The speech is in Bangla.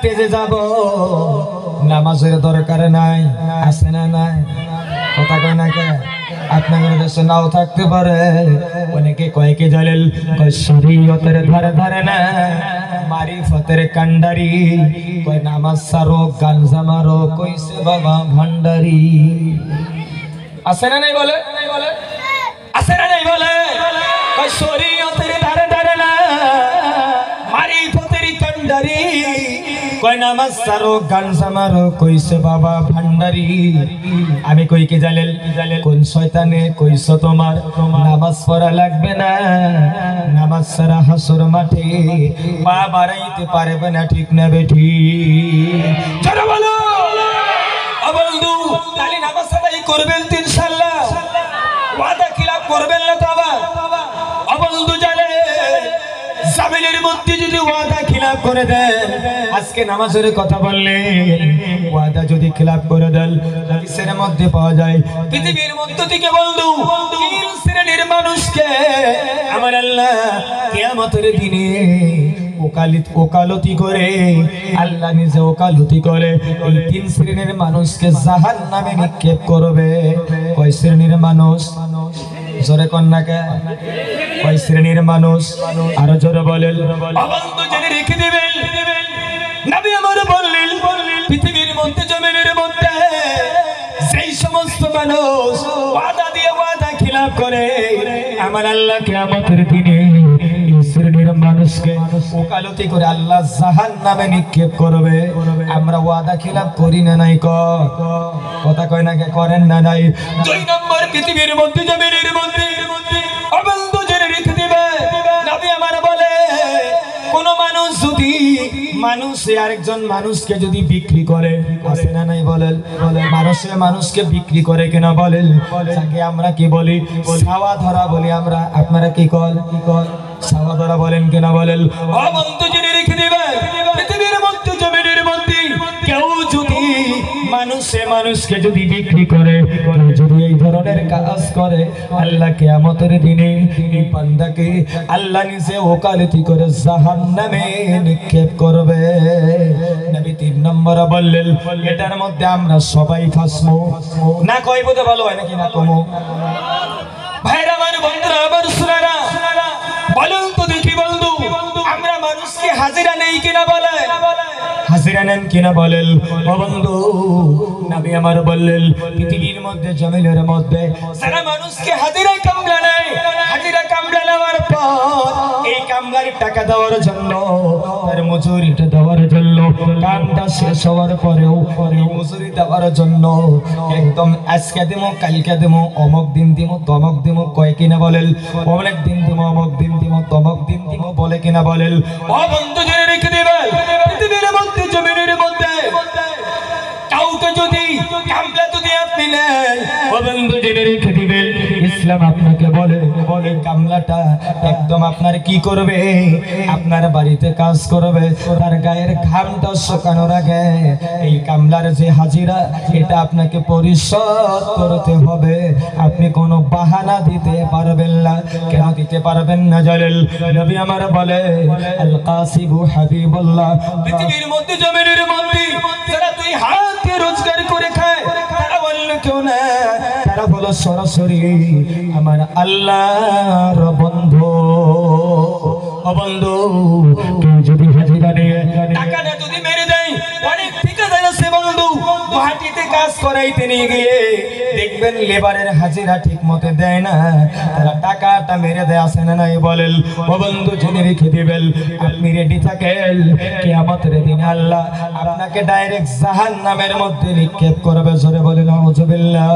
স্টেজে যাব, নামাজের দরকার নাই, আছে না নাই? কথা কয় না কে? আপনাদের দেশে নাও থাকতে পারে, অনেকে কয় কি জানেন, কয় শরীয়তের ধারে ধারে না, মারিফতের কান্ডারি, কয় নামাজ সারো গাঞ্জা মারো, কইছে বাবা ভান্ডারি। আছে না নাই বলে? আছে না নাই বলে? কয় শরীয়তের ধারে ধারে না, মারিফতের কান্ডারি, কয় নামাজ সারো গাঞ্জা মারো, কইছে বাবা ভান্ডারি। আমি কই কি জানেন, কোন শয়তানে কইছো তোমার নামাজ পড়া লাগবে না, নামাজ সারা হাসর মাঠে পা বাড়াইতে পারবে না, ঠিক না বেঠি? চলো বলো বন্ধু, তাহলে নামাজ আদায় করবেন ইনশাআল্লাহ, ওয়াদা খিলাফ করবেন না তো? আবার বন্ধু জানে জামিনের মধ্যে যদি ওয়াদা খিলাফ করে দেন, আজকে নামাজের কথা বললে ওয়াদা যদি খিলাফ করে দেন, কিসের মধ্যে পাওয়া যায়? পৃথিবীর মধ্য থেকে বন্ধু তিন শ্রেণীর মানুষকে আমার আল্লাহ কিয়ামতের দিনে ওকালতি করে, আল্লাহ নিজে ওকালতি করে এই তিন শ্রেণীর মানুষকে জাহান্নামে নিক্ষেপ করবে। কয় শ্রেণীর মানুষ? জোরে কন্যাকে কয় শ্রেণীর মানুষ? আরো জোরে বলেন। বন্ধু জেনে রেখে দিবেন, নবী আমার বললেন পৃথিবীর মধ্যে জমিনের মধ্যে সেই সমস্ত মানুষ ওয়াদা দিয়ে ওয়াদা খিলাফ করে, আমার আল্লাহ কিয়ামতের দিনে এই শ্রেণীর মানুষকে ওকালতি করে আল্লাহ জাহান্নামে নিক্ষেপ করবে। আমরা ওয়াদা খিলাফ করি না নাই? কথা কয় না কে? করেন না নাই? দুই নম্বর, পৃথিবীর মধ্যে জমিনের মধ্যে অবন্ধ জেনে রেখে দিবে, নবী আমার বলে কোন মানুষ যদি মানুষে আরেকজন মানুষকে যদি বিক্রি করে, আছে না নাই বলেন? মানুষে মানুষকে বিক্রি করে কিনা বলেন, তাকে আমরা কি বলি? ছাওয়া ধরা বলি আমরা। আপনারা কি কল? ছাওয়া ধরা বলেন কিনা বলেন? অবন্ধ জেনে রেখে দিবে, পৃথিবীর মধ্যে জমিনের মধ্যে কেউ যদি মানুষে মানুষকে যদি বিক্রি করে, যদি এই ধরনের কাজ করে, আল্লাহ কিয়ামতের দিনে এই বান্দাকে আল্লাহ নিজে ওকালতি করে জাহান্নামে নিক্ষেপ করবে। নবী তিন নম্বর বললেন, এটার মধ্যে আমরা সবাই ফাঁসবো না। কই বলতে ভালো হয় নাকি না? কমো ভাইরা আমার, বন্ধুরা আমার, সুরারা বলুন তো দেখি বন্ধু, আমরা মানুষকে হাজিরা নেই কিনা বলে? হাজিরা নেন কিনা বলেন? ও বন্ধু, নবী আমার বললেন পৃথিবীর মধ্যে জমিনের মধ্যে যারা মানুষকে হাজিরা কামলা নেয়, হাজিরা কামলা নেওয়ার পর এই কামলার টাকা দেওয়ার জন্য, তার মজুরিটা দেওয়ার জন্য, কামটা শেষ হওয়ার পরেও এই মজুরি দেওয়ার জন্য একদম আজকে দেবো, কালকে দেবো, অমুক দিন দিব, তমক দিব, কয় কিনা বলেন? অনেক দিন দিব, অমুক দিন দিব, তমক দিন দিব, বলে কিনা বলেন? ও বন্ধু জেনে রেখে দেবেন, পৃথিবীর মধ্যে জমিনের মধ্যে কাউকে যদি কামলা যদি আপনি নেন, ও বন্ধু জেনে রেখে দিবেন, ইসলাম আপনাকে বলে কামলাটা একদম আপনার কি করবে? আপনার বাড়িতে কাজ করবে, তার গায়ের ঘামটা শুকানোর আগে এই কামলার যে হাজিরা, এটা আপনাকে পরিশোধ করতে হবে। আপনি কোনো বাহানা দিতে পারবেন না। কেন দিতে পারবেন না জানেন? নবী আমার বলে আল কাসিবু হাবিবুল্লাহ, পৃথিবীর মধ্যে জমিনের মধ্যে যারা দুই হাতে রোজগার করে খায়, তারা বলল কেউ না, তারা বলো সরাসরি আমার আল্লাহর বন্ধু। ও বন্ধু, কেউ যদি হাজিরা নিয়ে টাকাটা যদি মেরে দেয়, অনেক ঠিকাদার আছে বন্ধু, গুয়াহাটিতে কাজ করাইতে নিয়ে গিয়ে দেখবেন লেবারের হাজিরা ঠিক মতো দেয় না, তারা টাকাটা মেরে দেয়। আসে না নাই বলেন? ও বন্ধু জেনে রেখে দিবেন, আপনি রেডি থাকেন, কিয়ামতের দিনে আল্লাহ আপনাকে ডাইরেক্ট জাহান্নামের মধ্যে নিক্ষেপ করবে। জোরে বলেন আউযুবিল্লাহ।